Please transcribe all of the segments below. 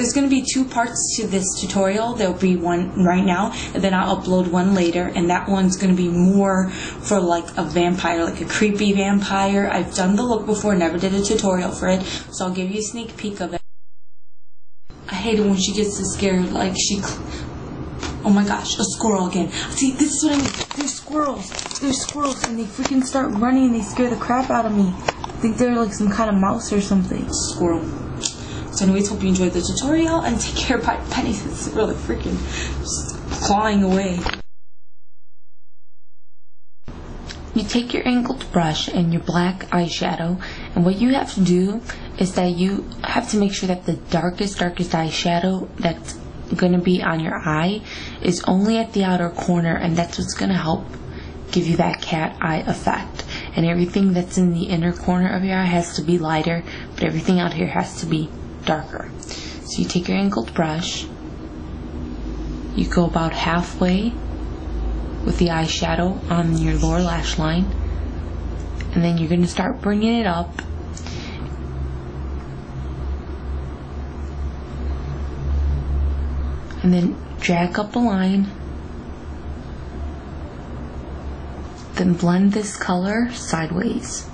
there's going to be 2 parts to this tutorial. There'll be one right now, and then I'll upload one later, and that one's going to be more for like a vampire, like a creepy vampire. I've done the look before, never did a tutorial for it, so I'll give you a sneak peek of it. I hate it when she gets so scared, like oh my gosh, a squirrel again. See, this is what I mean. There's squirrels, and they freaking start running, and they scare the crap out of me. I think they're like some kind of mouse or something. Squirrel. So anyways, hope you enjoyed the tutorial, and take care. Bye. Penny's it's really freaking just clawing away. You take your angled brush and your black eyeshadow, and what you have to do is that you have to make sure that the darkest eyeshadow that's going to be on your eye is only at the outer corner, and that's what's going to help give you that cat eye effect. And everything that's in the inner corner of your eye has to be lighter, but everything out here has to be darker. So you take your angled brush, you go about halfway with the eyeshadow on your lower lash line, and then you're going to start bringing it up. And then drag up a line, then blend this color sideways.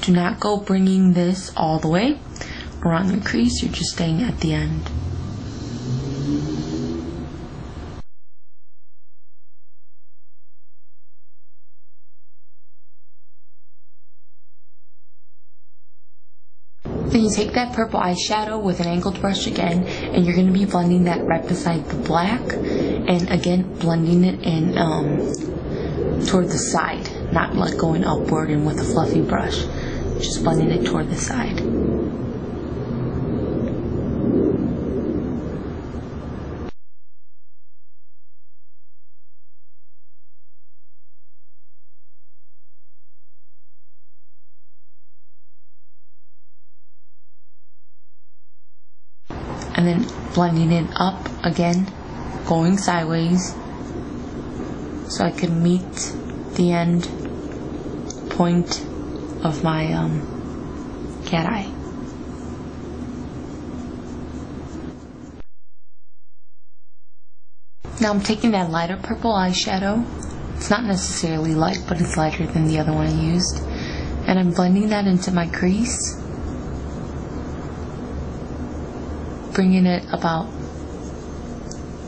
Do not go bringing this all the way around the crease, you're just staying at the end. Then you take that purple eyeshadow with an angled brush again, and you're going to be blending that right beside the black, and again blending it in toward the side, not like going upward and with a fluffy brush, just blending it toward the side. And then blending it up again, going sideways, so I can meet the end point of my cat eye. Now I'm taking that lighter purple eyeshadow. It's not necessarily light, but it's lighter than the other one I used. And I'm blending that into my crease, bringing it about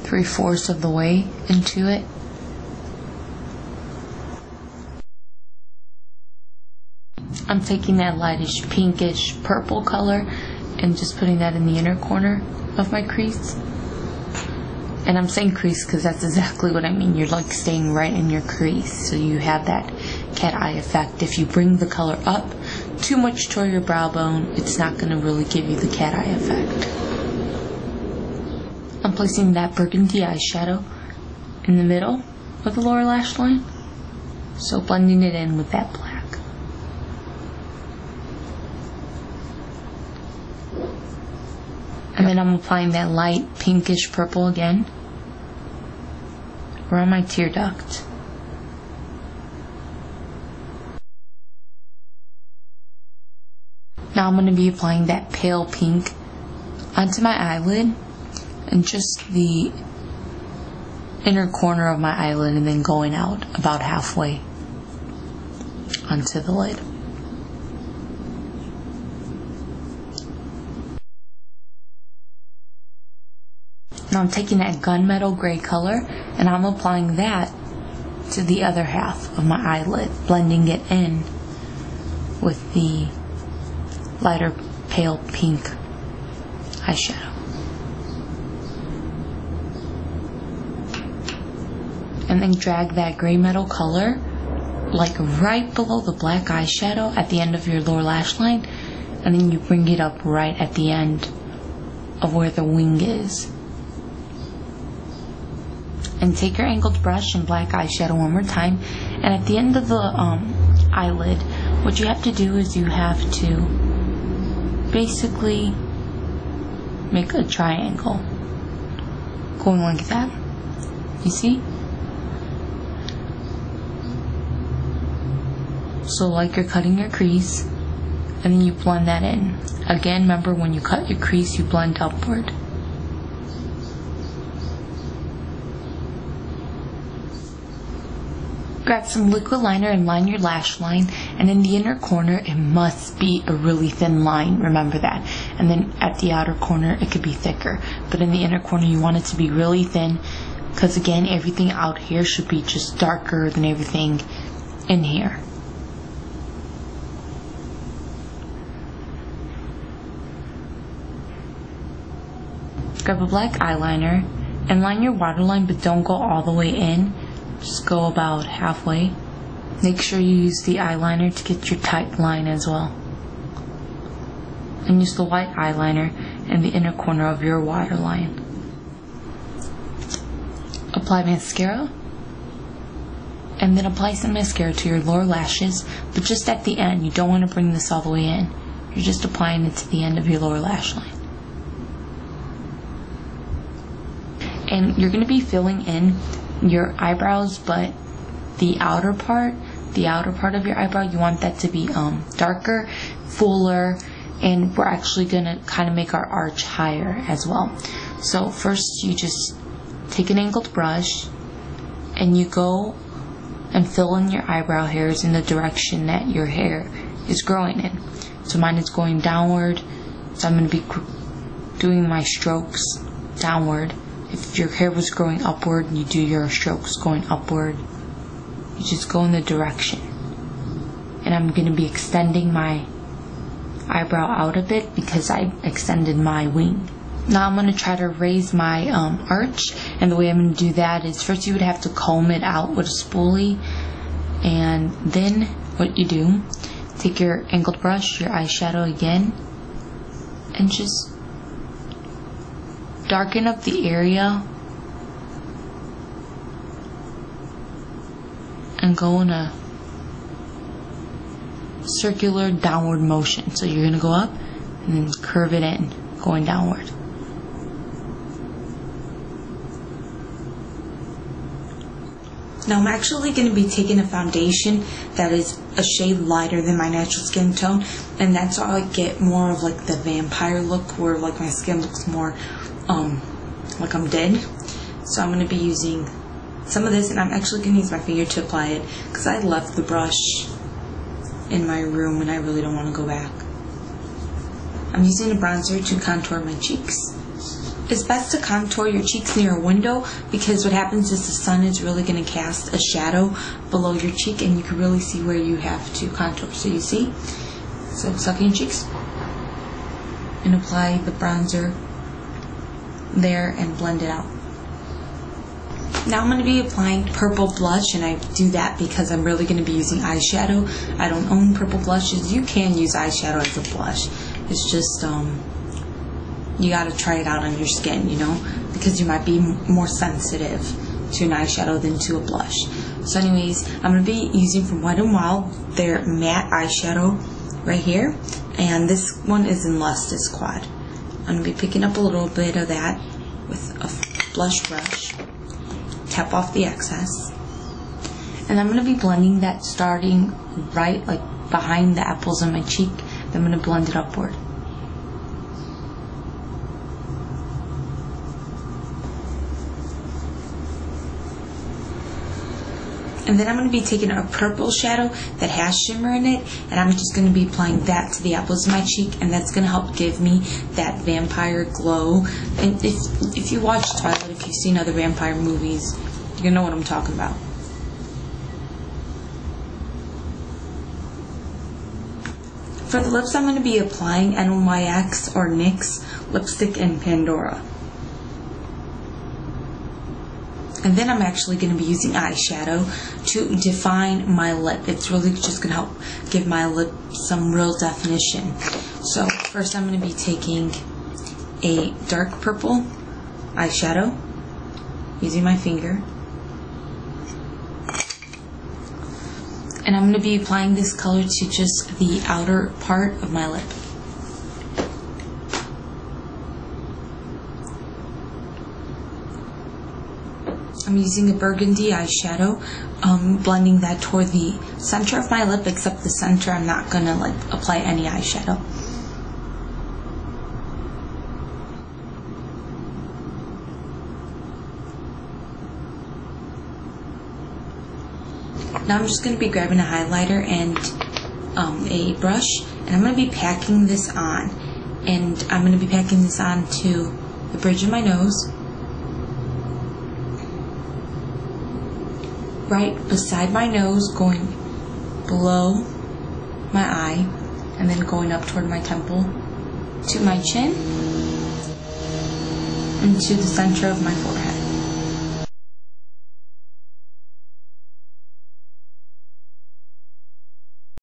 3/4 of the way into it. I'm taking that lightish pinkish purple color and just putting that in the inner corner of my crease. And I'm saying crease because that's exactly what I mean. You're like staying right in your crease, so you have that cat eye effect. If you bring the color up too much toward your brow bone, it's not going to really give you the cat eye effect. I'm placing that burgundy eyeshadow in the middle of the lower lash line, so blending it in with that black. And then I'm applying that light pinkish purple again around my tear duct. Now I'm going to be applying that pale pink onto my eyelid and just the inner corner of my eyelid, and then going out about halfway onto the lid. Now I'm taking that gunmetal gray color and I'm applying that to the other half of my eyelid, blending it in with the lighter pale pink eyeshadow. And then drag that gray metal color like right below the black eyeshadow at the end of your lower lash line, and then you bring it up right at the end of where the wing is. And take your angled brush and black eyeshadow one more time, and at the end of the eyelid, what you have to do is you have to basically make a triangle going like that. You see? So like you're cutting your crease, and then you blend that in. Again, remember when you cut your crease, you blend upward. Grab some liquid liner and line your lash line, and in the inner corner it must be a really thin line, remember that. And then at the outer corner it could be thicker, but in the inner corner you want it to be really thin, because again, everything out here should be just darker than everything in here. Grab a black eyeliner and line your waterline, but don't go all the way in. Just go about halfway. Make sure you use the eyeliner to get your tight line as well. And use the white eyeliner in the inner corner of your waterline. Apply mascara. And then apply some mascara to your lower lashes, but just at the end. You don't want to bring this all the way in. You're just applying it to the end of your lower lash line. And you're going to be filling in your eyebrows, but the outer part of your eyebrow, you want that to be darker, fuller, and we're actually going to kind of make our arch higher as well. So first you just take an angled brush and you go and fill in your eyebrow hairs in the direction that your hair is growing in. So mine is going downward, so I'm going to be doing my strokes downward. If your hair was growing upward, you do your strokes going upward. You just go in the direction. And I'm going to be extending my eyebrow out a bit because I extended my wing. Now I'm going to try to raise my arch, and the way I'm going to do that is first you would have to comb it out with a spoolie, and then what you do, take your angled brush, your eyeshadow again, and just darken up the area and go in a circular downward motion. So you're going to go up and then curve it in, going downward. Now I'm actually going to be taking a foundation that is a shade lighter than my natural skin tone, and that's how I get more of like the vampire look, where like my skin looks more like I'm dead. So I'm going to be using some of this, and I'm actually going to use my finger to apply it because I left the brush in my room and I really don't want to go back. I'm using a bronzer to contour my cheeks. It's best to contour your cheeks near a window because what happens is the sun is really going to cast a shadow below your cheek and you can really see where you have to contour. So you see? So suck in your cheeks and apply the bronzer there and blend it out. Now I'm going to be applying purple blush, and I do that because I'm really going to be using eyeshadow. I don't own purple blushes. You can use eyeshadow as a blush. It's just you got to try it out on your skin, you know, because you might be more sensitive to an eyeshadow than to a blush. So anyways, I'm going to be using from Wet n Wild their matte eyeshadow right here, and this one is in Lustrous Quad. I'm going to be picking up a little bit of that with a blush brush, tap off the excess, and I'm going to be blending that starting right like behind the apples on my cheek. Then I'm going to blend it upward. And then I'm going to be taking a purple shadow that has shimmer in it, and I'm just going to be applying that to the apples of my cheek, and that's going to help give me that vampire glow. And if you watch Twilight, if you've seen other vampire movies, you're going to know what I'm talking about. For the lips, I'm going to be applying NYX or NYX lipstick in Pandora. And then I'm actually going to be using eyeshadow to define my lip. It's really just going to help give my lip some real definition. So first I'm going to be taking a dark purple eyeshadow, using my finger. And I'm going to be applying this color to just the outer part of my lip. I'm using a burgundy eyeshadow, blending that toward the center of my lip, except the center I'm not gonna like apply any eyeshadow. Now I'm just going to be grabbing a highlighter and a brush, and I'm going to be packing this on. And I'm going to be packing this on to the bridge of my nose, right beside my nose, going below my eye, and then going up toward my temple, to my chin, and to the center of my forehead.